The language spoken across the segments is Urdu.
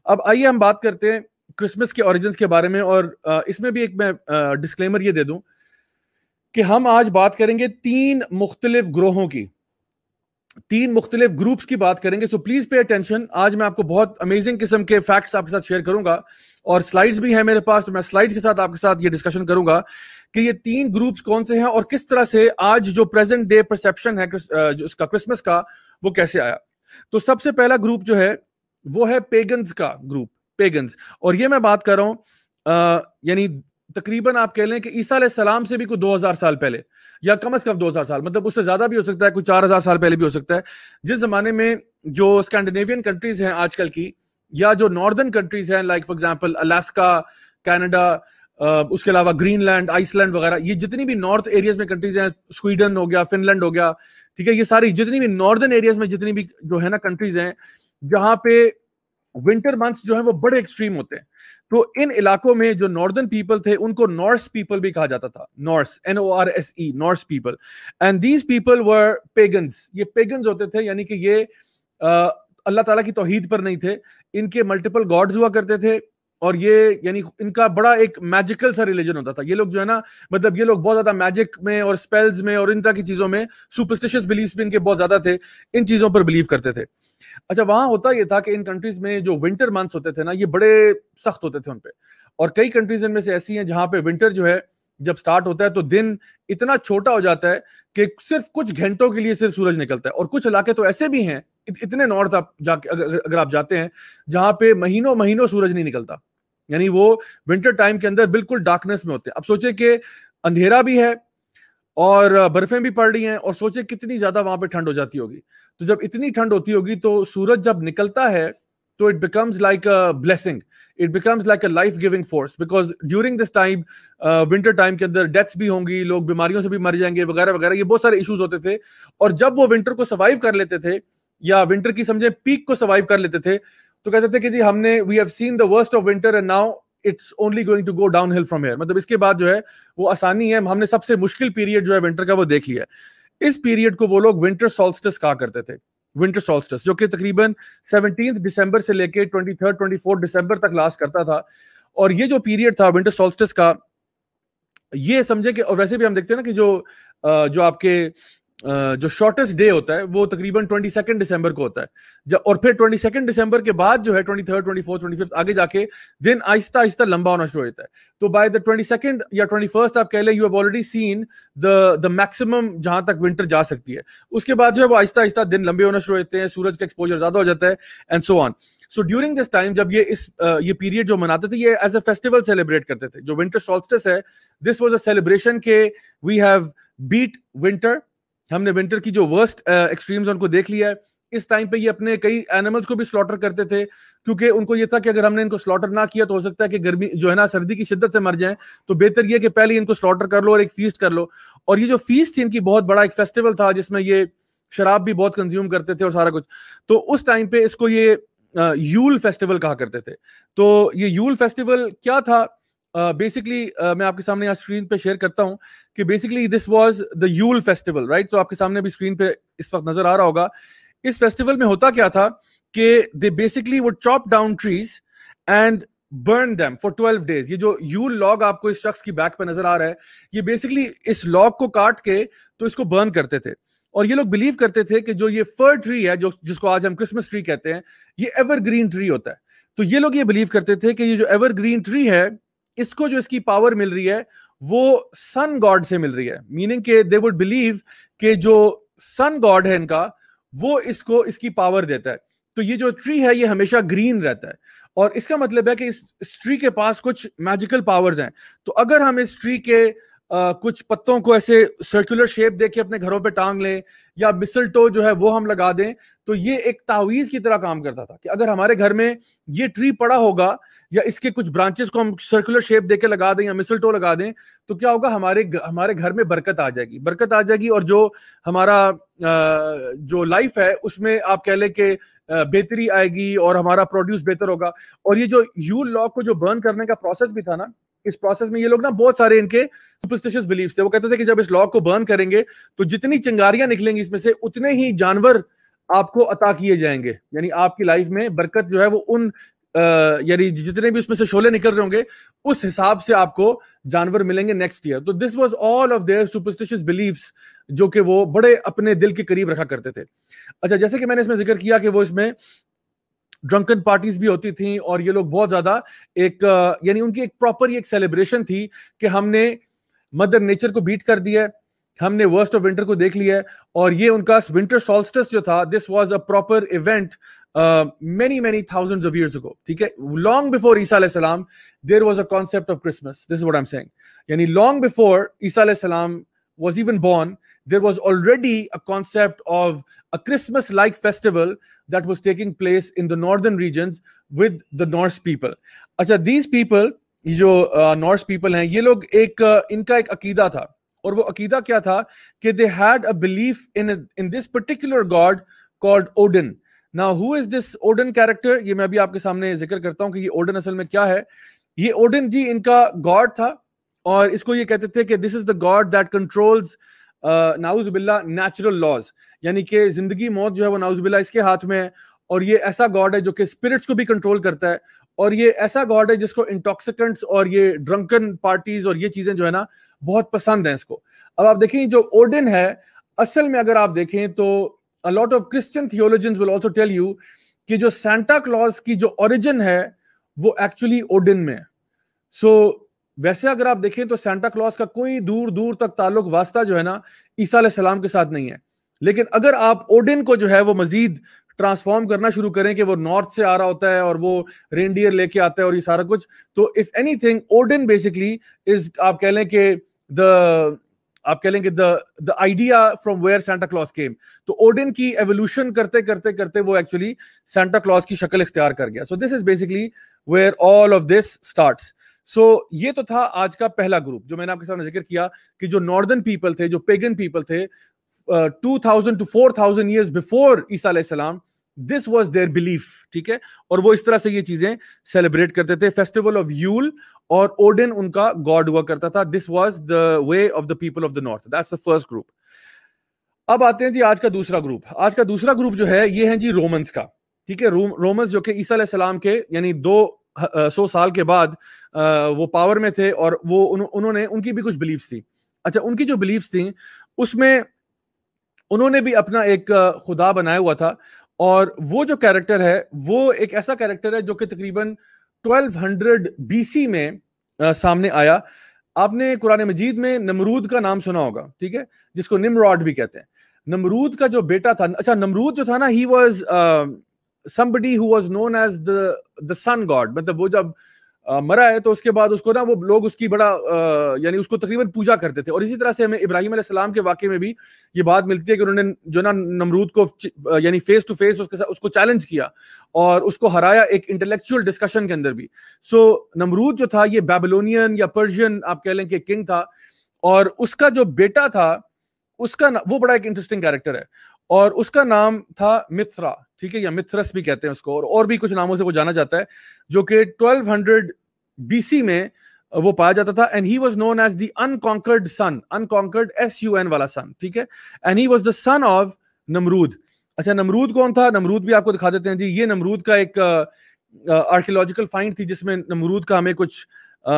اب آئیے ہم بات کرتے ہیں کرسمس کے اوریجنز کے بارے میں, اور اس میں بھی ایک میں ڈسکلیمر یہ دے دوں کہ ہم آج بات کریں گے 3 مختلف گروہوں کی, 3 مختلف گروپس کی بات کریں گے. So please pay attention. آج میں آپ کو بہت امیزنگ قسم کے فیکٹس آپ کے ساتھ شیئر کروں گا, اور سلائیڈز بھی ہیں میرے پاس, تو میں سلائیڈز کے ساتھ آپ کے ساتھ یہ ڈسکشن کروں گا کہ یہ 3 گروپس کون سے ہیں اور کس طرح سے آج جو پریزنٹ ڈے پرسپشن ہے جو اس کا کرسمس کا, وہ کیسے آیا. تو سب سے پہلا گروپ جو ہے وہ ہے پیگنز کا گروپ, پیگنز. اور یہ میں بات کر رہا ہوں یعنی تقریباً آپ کہہ لیں کہ عیسیٰ علیہ السلام سے بھی کوئی 2000 سال پہلے, یا کم از کم 2000 سال, مطلب اس سے زیادہ بھی ہو سکتا ہے, کوئی 4000 سال پہلے بھی ہو سکتا ہے. جس زمانے میں جو اسکینڈینیوین کنٹریز ہیں آج کل کی, یا جو ناردرن کنٹریز ہیں like for example Alaska, Canada, اس کے علاوہ گرین لینڈ, آئس لینڈ وغیرہ, یہ جتنی بھی نارتھ ایریاز میں کنٹریز ہیں, سویڈن ہو گیا, فن لینڈ ہو گیا, ٹھیک ہے, یہ ساری جتنی بھی ناردرن ایریاز میں جتنی بھی جو ہے نا کنٹریز ہیں جہاں پہ ونٹر منتھس جو ہیں وہ بڑے ایکسٹریم ہوتے ہیں, تو ان علاقوں میں جو ناردرن پیپل تھے ان کو نارس پیپل بھی کہا جاتا تھا, Norse, NORSE, Norse people. And these people were pagans. یہ پیگنز ہوتے تھے, یعنی کہ یہ اللہ تعالیٰ کی توحید پر نہیں تھے, ان کے ملٹیپل گاڈز ہوا کرتے تھے, اور یہ یعنی ان کا بڑا ایک میجیکل سا ریلیجن ہوتا تھا. یہ لوگ جو ہے نا, مطلب یہ لوگ بہت زیادہ میجک میں اور اسپیلز میں اور ان طرح کی چیزوں میں, سپرسٹیشس بلیفز بھی ان کے بہت زیادہ تھے, ان چیزوں پر بلیو کرتے تھے. اچھا, وہاں ہوتا یہ تھا کہ ان کنٹریز میں جو ونٹر منتھس ہوتے تھے نا, یہ بڑے سخت ہوتے تھے ان پہ, اور کئی کنٹریز ان میں سے ایسی ہیں جہاں پہ ونٹر جو ہے جب سٹارٹ ہوتا ہے تو دن اتنا چھوٹا ہو جاتا ہے کہ صرف کچھ گھنٹوں کے لیے صرف سورج نکلتا ہے. اور کچھ علاقے تو ایسے بھی ہیں, اتنے نارتھ آپ جا کے اگر آپ جاتے ہیں جہاں پہ مہینوں مہینوں سورج نہیں نکلتا, یعنی وہ ونٹر ٹائم کے اندر بالکل ڈارکنیس میں ہوتے ہیں. اب سوچیں کہ اندھیرا بھی ہے اور برفیں بھی پڑ رہی ہیں, اور سوچیں کتنی زیادہ وہاں پہ ٹھنڈ ہو جاتی ہوگی. تو جب اتنی ٹھنڈ ہوتی ہوگی تو سورج جب نکلتا ہے تو it becomes like a blessing, it becomes like a life giving force, because during this time winter time کے اندر ڈیتھس بھی ہوں گی, لوگ بیماریوں سے بھی مر جائیں گے وغیرہ وغیرہ, یہ بہت سارے ایشوز ہوتے تھے. اور جب وہ ونٹر کو سروائیو کر لیتے تھے, یا ونٹر کی سمجھے پیک کو سروائیو کر لیتے تھے, تو کہتے تھے کہ جی ہم نے we have seen the worst of winter and now it's only going to go downhill from here. مطلب اس کے بعد جو ہے وہ آسانی ہے, ہم نے سب سے مشکل پیریڈ جو ہے ونٹر کا وہ دیکھ لیا ہے. اس پیریڈ کو وہ لوگ ونٹر سولسٹس کہا کرتے تھے, ونٹر سولسٹس, جو کہ تقریباً 17 دسمبر سے لے کے 23 دسمبر تک لاسٹ کرتا تھا. اور یہ جو پیریڈ تھا ونٹر سولسٹس کا, یہ سمجھے کہ, اور ویسے بھی ہم دیکھتے ہیں نا کہ جو آپ کے جو شارٹیسٹ ڈے ہوتا ہے وہ تقریباً 22 دسمبر کو ہوتا ہے, اور پھر 22 دسمبر کے بعد جو ہے 23, 24, 25 آگے جا کے دن آہستہ آہستہ لمبا ہونا شروع ہوتا ہے. تو بائی دا 22 یا 21 آپ کہہ لیں you have already seen the maximum جہاں تک ونٹر جا سکتی ہے. اس کے بعد جو ہے وہ آہستہ آہستہ دن لمبے ہونا شروع ہوتے ہیں, سورج کا ایکسپوجر زیادہ ہو جاتا ہے, and so on. So during this time جب یہ پیریڈ جو مناتے تھے, یہ ایز اے فیسٹیول سیلیبریٹ کرتے تھے. جو ونٹر سولسٹس ہے, دس واز اے سیلیبریشن کہ وی ہیو بیٹ ونٹر, ہم نے ونٹر کی جو ورسٹ ایکسٹریمز ان کو دیکھ لیا ہے. اس ٹائم پہ یہ اپنے کئی اینیملز کو بھی سلاٹر کرتے تھے, کیونکہ ان کو یہ تھا کہ اگر ہم نے ان کو سلاٹر نہ کیا تو ہو سکتا ہے کہ گرمی جو ہے نا سردی کی شدت سے مر جائیں, تو بہتر یہ کہ پہلے ان کو سلاٹر کر لو اور ایک فیسٹ کر لو. اور یہ جو فیسٹ تھی ان کی بہت بڑا ایک فیسٹیول تھا جس میں یہ شراب بھی بہت کنزیوم کرتے تھے اور سارا کچھ. تو اس ٹائم پہ اس کو یہ یول فیسٹیول کہا کرتے تھے. تو یہ یول فیسٹیول کیا تھا بیسکلی, میں آپ کے سامنے یہاں اسکرین پہ شیئر کرتا ہوں کہ basically this was the you'll festival, right. تو آپ کے سامنے بھی اسکرین پہ اس وقت نظر آ رہا ہوگا. اس فیسٹیول میں ہوتا کیا تھا کہ they basically would chop down trees and burn them for 12 days. یہ جو یول لاگ آپ کو اس شخص کی بیک پہ نظر آ رہا ہے, یہ بیسکلی اس لاگ کو کاٹ کے تو اس کو برن کرتے تھے. اور یہ لوگ بلیو کرتے تھے کہ جو یہ فر ٹری ہے, جس کو آج ہم کرسمس ٹری کہتے ہیں, یہ ایور گرین ٹری ہوتا ہے. تو یہ لوگ یہ بلیو کرتے تھے کہ یہ جو ایور گرین ٹری ہے, اس کو جو اس کی پاور مل رہی ہے وہ سن گاڈ سے مل رہی ہے. میننگ کہ دے وڈ بلیو کہ جو سن گاڈ ہے ان کا, وہ اس کو اس کی پاور دیتا ہے. تو یہ جو ٹری ہے یہ ہمیشہ گرین رہتا ہے, اور اس کا مطلب ہے کہ اس ٹری کے پاس کچھ میجیکل پاورز ہیں. تو اگر ہم اس ٹری کے کچھ پتوں کو ایسے سرکولر شیپ دے کے اپنے گھروں پہ ٹانگ لیں, یا مسلٹو جو ہے وہ ہم لگا دیں, تو یہ ایک تعویذ کی طرح کام کرتا تھا کہ اگر ہمارے گھر میں یہ ٹری پڑا ہوگا, یا اس کے کچھ برانچز کو ہم سرکولر شیپ دے کے لگا دیں یا مسلٹو لگا دیں, تو کیا ہوگا, ہمارے گھر میں برکت آ جائے گی, اور جو ہمارا جو لائف ہے اس میں آپ کہہ لیں کہ بہتری آئے گی, اور ہمارا پروڈیوس بہتر ہوگا. اور یہ جو یول لاگ کو جو برن کرنے کا پروسیس بھی تھا نا, اس پروسیس میں یہ لوگ نا بہت سارے ان کے سپرسٹیشس بلیفز تھے. وہ کہتے تھے کہ جب اس لاگ کو برن کریں گے تو جتنی چنگاریاں نکلیں گی اس میں سے, اتنے ہی جانور آپ کو عطا کیے جائیں گے, یعنی آپ کی لائف میں برکت جو ہے وہ ان یعنی جتنے بھی اس میں سے شعلے نکل رہے ہوں گے اس حساب سے آپ کو جانور ملیں گے نیکسٹ ایئر. تو this was all of their superstitious beliefs جو کہ وہ بڑے اپنے دل کے قریب رکھا کرتے تھے. اچھا, جیسے کہ میں نے اس میں ذکر کیا کہ وہ اس میں ڈرنکن پارٹیز بھی ہوتی تھیں اور یہ لوگ بہت زیادہ ایک یعنی ان کی ایک پراپر ایک سیلیبریشن تھی کہ ہم نے مدر نیچر کو بیٹ کر دیا ہے, ہم نے ورسٹ آف ونٹر کو دیکھ لیا ہے, اور یہ ان کا ونٹر سولسٹس جو تھا this was a proper event many thousands of years ago. ٹھیک ہے, long before عیسیٰ علیہ السلام there was a concept of Christmas. This is what I'm saying. یعنی long before عیسیٰ علیہ السلام was even born, there was already a concept of a Christmas-like festival that was taking place in the northern regions with the Norse people. اچھا, these people جو Norse people ہیں, یہ لوگ ایک ان کا ایک عقیدہ تھا, اور وہ عقیدہ کیا تھا کہ they had a belief in this particular god called Odin. Now who is this Odin character? یہ میں ابھی آپ کے سامنے ذکر کرتا ہوں کہ یہ Odin اصل میں کیا ہے. یہ Odin جی ان کا گاڈ تھا, اور اس کو یہ کہتے تھے کہ this is the god that controls نعوذ باللہ نیچرل لاز, یعنی کہ زندگی موت جو ہے وہ نعوذ باللہ اس کے ہاتھ میں ہے, اور یہ ایسا گاڈ ہے جو کہ اسپرٹس کو بھی کنٹرول کرتا ہے, اور یہ ایسا گاڈ ہے جس کو انٹاکسیکنٹس اور یہ ڈرنکن پارٹیز اور یہ چیزیں جو ہے نا بہت پسند ہیں اس کو. اب آپ دیکھیں جو اوڈن ہے اصل میں اگر آپ دیکھیں تو a lot of Christian theologians will also tell you کہ جو سانتا کلوز کی جو اوریجن ہے وہ ایکچولی اوڈن میں ہے. سو ویسے اگر آپ دیکھیں تو سانتا کلوز کا کوئی دور دور تک تعلق واسطہ جو ہے نا عیسیٰ علیہ السلام کے ساتھ نہیں ہے, لیکن اگر آپ اوڈن کو جو ہے وہ مزید ٹرانسفارم کرنا شروع کریں کہ وہ نارتھ سے آ رہا ہوتا ہے اور وہ رینڈیئر لے کے آتا ہے اور یہ سارا کچھ, تو اف اینی تھنگ اوڈن بیسکلی از آپ کہہ لیں کہ the idea from where Santa Claus came. تو اوڈن کی ایوولوشن کرتے کرتے کرتے وہ ایکچولی سانتا کلوز کی شکل اختیار کر گیا. So this is basically where all of this starts. So یہ تو تھا آج کا پہلا گروپ جو میں نے آپ کے سامنے ذکر کیا کہ جو ناردرن پیپل تھے, جو پیگن پیپل تھے 2000 to 4000 years before عیسیٰ علیہ السلام, this was their belief. ٹھیک ہے, اور وہ اس طرح سے یہ چیزیں سیلیبریٹ کرتے تھے. فیسٹیول آف یول, اور اوڈن ان کا گاڈ ہوا کرتا تھا. This was the way of the people of the north. That's the first group. اب آتے ہیں جی آج کا دوسرا گروپ. آج کا دوسرا گروپ جو ہے یہ ہیں جی رومنس کا. ٹھیک ہے, رومنس جو کہ عیسیٰ علیہ السلام کے یعنی 200 سال کے بعد وہ پاور میں تھے, اور وہ انہوں نے ان کی بھی کچھ بلیفس تھی. اچھا, ان کی جو بلیفس تھیں اس میں انہوں نے بھی اپنا ایک خدا بنایا ہوا تھا, اور وہ جو کیریکٹر ہے وہ ایک ایسا کیریکٹر ہے جو کہ تقریباً 1200 BC میں سامنے آیا. آپ نے قرآن مجید میں نمرود کا نام سنا ہوگا, ٹھیک ہے, جس کو نمراڈ بھی کہتے ہیں. نمرود کا جو بیٹا تھا, اچھا نمرود جو تھا نا, he was somebody who was known as the sun god. مطلب وہ جب مرا ہے تو اس کے بعد اس کو نا وہ لوگ اس کی بڑا یعنی اس کو تقریباً پوجا کرتے تھے. اور اسی طرح سے ہمیں ابراہیم علیہ السلام کے واقعے میں بھی یہ بات ملتی ہے کہ انہوں نے جو نا نمرود کو یعنی فیس ٹو فیس اس کو چیلنج کیا اور اس کو ہرایا ایک انٹلیکچوئل ڈسکشن کے اندر بھی. سو نمرود جو تھا یہ بیبلونین یا پرشین آپ کہہ لیں کہ کنگ تھا, اور اس کا جو بیٹا تھا اس کا وہ بڑا ایک انٹرسٹنگ کیریکٹر ہے, اور اس کا نام تھا متھرا. ٹھیک ہے, یا متھرس بھی کہتے ہیں اس کو, اور بھی کچھ ناموں سے وہ جانا جاتا ہے, جو کہ 1200 BC میں وہ پایا جاتا تھا. And he was known as the unconquered sun, unconquered SUN والا سن. ٹھیک ہے, and he was the son of Nimrod. اچھا, نمرود کون تھا؟ نمرود بھی آپ کو دکھا دیتے ہیں جی. یہ نمرود کا ایک آرکیولوجیکل فائنڈ تھی جس میں نمرود کا ہمیں کچھ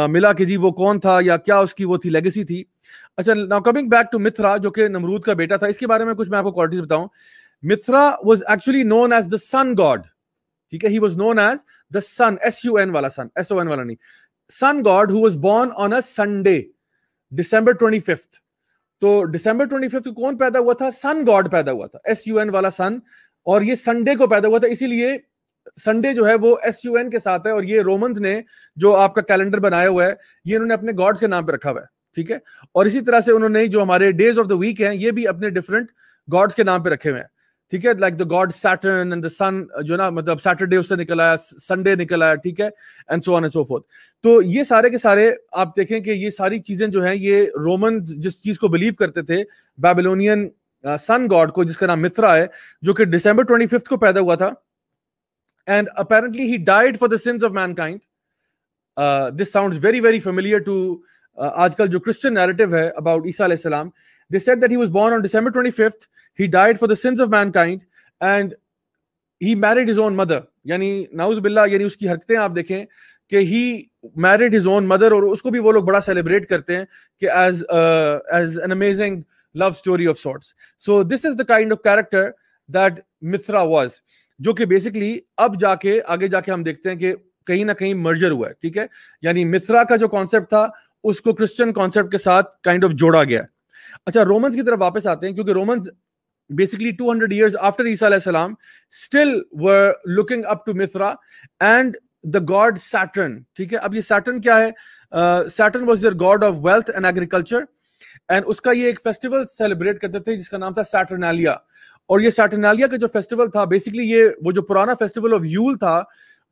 ملا کہ جی وہ کون تھا یا کیا اس کی وہ تھی لیگیسی تھی. اچھا, now coming back to Mithra جو کہ نمرود کا بیٹا تھا, اس کے بارے میں کچھ میں آپ کو کوالٹیز بتاؤں. Mithra was actually known as the sun god. ٹھیک ہے, he was known as the sun, SUN والا سن, SON والا نہیں, sun god who was born on a Sunday, December 25th. تو December 25th کو کون پیدا ہوا تھا؟ سن گاڈ پیدا ہوا تھا, SUN والا سن, اور یہ سنڈے کو پیدا ہوا تھا. اسی لیے سنڈے جو ہے وہ SUN کے ساتھ ہے, اور یہ رومنز نے جو آپ کا کیلنڈر بنایا ہوا ہے یہ انہوں نے اپنے گاڈز کے نام پہ رکھا ہوا ہے. ٹھیک ہے, اور اسی طرح سے انہوں نے جو ہمارے ڈیز آف دا ویک ہیں یہ بھی اپنے ڈفرنٹ گاڈز کے نام پہ رکھے ہوئے ہیں. ٹھیک ہے, like the god Saturn and the sun جو نا مطلب سیٹرڈے اس سے نکل آیا, سنڈے نکل آیا. ٹھیک ہے, and so on and so forth. تو یہ سارے کے سارے آپ دیکھیں کہ یہ ساری چیزیں جو ہیں یہ رومن جس چیز کو بلیو کرتے تھے بیبلونین سن گاڈ کو جس کا نام متھرا ہے, جو کہ December 25th کو پیدا ہوا تھا. And apparently he died for the sins of mankind. This sounds very very familiar to آج کل جو کرسچن نیریٹو ہے اباؤٹ عیسیٰ علیہ السلام. They said that he was born on December 25th. He died for the sins of mankind, and he married his own mother. یعنی نعوذ باللہ, یعنی اس کی حرکتیں آپ دیکھیں کہ ہی میرڈ ہز اون مدر, اور اس کو بھی وہ لوگ بڑا سیلیبریٹ کرتے ہیں کہ as an amazing love story of sorts. So this is the kind of character that Mithra was, جو کہ بیسکلی اب جا کے آگے جا کے ہم دیکھتے ہیں کہ کہیں نہ کہیں مرجر ہوا ہے, ٹھیک ہے. یعنی متھرا کا جو کانسیپٹ تھا اس کو کرسچن کانسیپٹ کے ساتھ کائنڈ آف جوڑا گیا. اچھا, رومنز کی طرف واپس آتے ہیں, کیونکہ Romans basically 200 years after Isa alayhi salam still were looking up to Mithra and the god Saturn. ٹھیک ہے, اب یہ Saturn کیا ہے؟ Saturn was their god of wealth and agriculture, and اس کا یہ ایک فیسٹیول سیلیبریٹ کرتے تھے جس کا نام تھا Saturnalia. اور یہ Saturnalia کا جو فیسٹیول تھا بیسکلی یہ وہ جو پرانا فیسٹیول آف یول تھا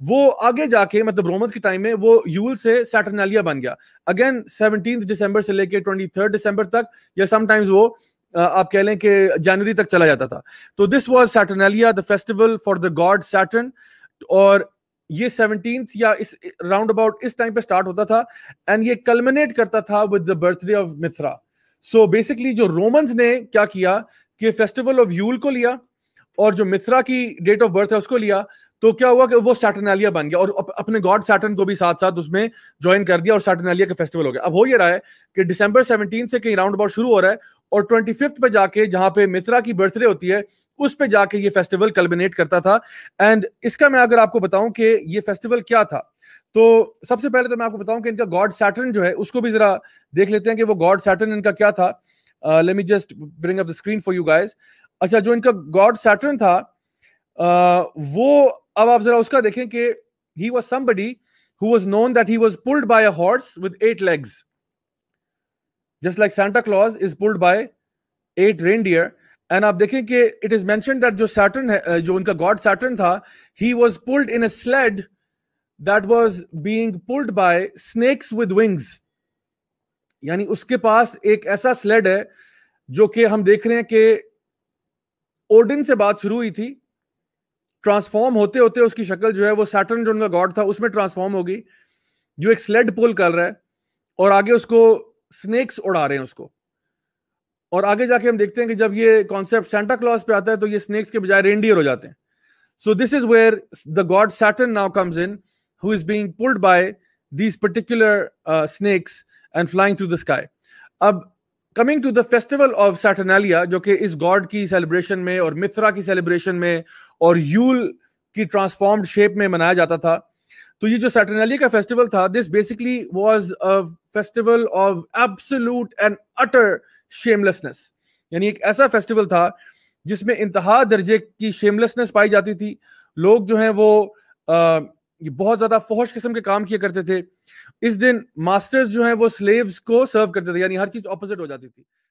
وہ آگے جا کے مطلب رومنز کے ٹائم میں وہ یول سے Saturnalia بن گیا. اگین 17 دسمبر سے لے کے 23 دسمبر تک, یا سم ٹائمز وہ آپ کہہ لیں کہ جنوری تک چلا جاتا تھا. تو this was Saturnalia, the festival for the god Saturn. اور یہ 17th یا اس راؤنڈ اباؤٹ اس ٹائم پہ سٹارٹ ہوتا تھا, اینڈ یہ کلمنیٹ کرتا تھا with the birthday of Mithra. So basically جو رومنز نے کیا کیا کہ فیسٹیول آف یول کو لیا اور جو متھرا کی ڈیٹ آف برتھ ہے اس کو لیا, تو کیا ہوا کہ وہ Saturnalia بن گیا اور اپنے گاڈ سیٹرن کو بھی ساتھ ساتھ اس میں جوائن کر دیا اور Saturnalia کا فیسٹیول ہو گیا. اب ہو یہ رہا ہے کہ ڈسمبر 17 سے کہیں راؤنڈ اباؤٹ شروع ہو رہا ہے اور 25 پہ جا کے جہاں پہ متھرا کی برتھ ڈے ہوتی ہے اس پہ جا کے یہ فیسٹیول کلمنیٹ کرتا تھا. اینڈ اس کا میں اگر آپ کو بتاؤں کہ یہ فیسٹیول کیا تھا, تو سب سے پہلے تو میں آپ کو بتاؤں کہ ان کا گاڈ سیٹرن جو ہے اس کو بھی ذرا دیکھ لیتے ہیں کہ وہ گاڈ سیٹرن ان کا کیا تھا. Let me just bring up the screen for you guys. اچھا, جو ان کا گاڈ سیٹرن تھا وہ اب آپ ذرا اس کا دیکھیں کہ he was somebody who was known that he was pulled by a horse with 8 legs, just like Santa Claus is pulled by 8 reindeer. And آپ دیکھیں کہ it is mentioned that جو Saturn ہے, جو ان کا god Saturn تھا, he was pulled in a sled that was being pulled by snakes with wings. یعنی اس کے پاس ایک ایسا سلیڈ ہے جو کہ ہم دیکھ رہے ہیں کہ اوڈن سے بات شروع ہوئی تھی, ٹرانسفارم ہوتے ہوتے اس کی شکل جو ہے وہ سیٹرن جو ان کا گاڈ تھا اس میں ٹرانسفارم ہوگی, جو ایک سلیڈ پل کر رہا ہے اور آگے اس کو سنیکس اڑا رہے ہیں اس کو. اور آگے جا کے ہم دیکھتے ہیں کہ جب یہ کانسیپٹ سینٹا کلاس پہ آتا ہے تو یہ سنیکس کے بجائے رینڈیئر ہو جاتے ہیں. So this is where the god Saturn now comes in, who is being pulled by these particular snakes and flying through the sky. اب coming to the festival of Saturnalia, جو کہ اس گاڈ کی سیلیبریشن میں اور متھرا کی سیلیبریشن میں اور یول کی ٹرانسفارمڈ شیپ میں منایا جاتا تھا. تو یہ جو Saturnalia کا فیسٹیول تھا, this basically was a festival of absolute and utter shamelessness. یعنی ایک ایسا فیسٹیول تھا جس میں انتہا درجے کی شیملیسنس پائی جاتی تھی. لوگ جو ہیں وہ بہت زیادہ فحش قسم کے کام کیا کرتے تھے. اس دن ماسٹرز جو ہیں وہ سلیوز کو سرو کرتے تھے, یعنی ہر چیز اپوزٹ ہو جاتی تھی.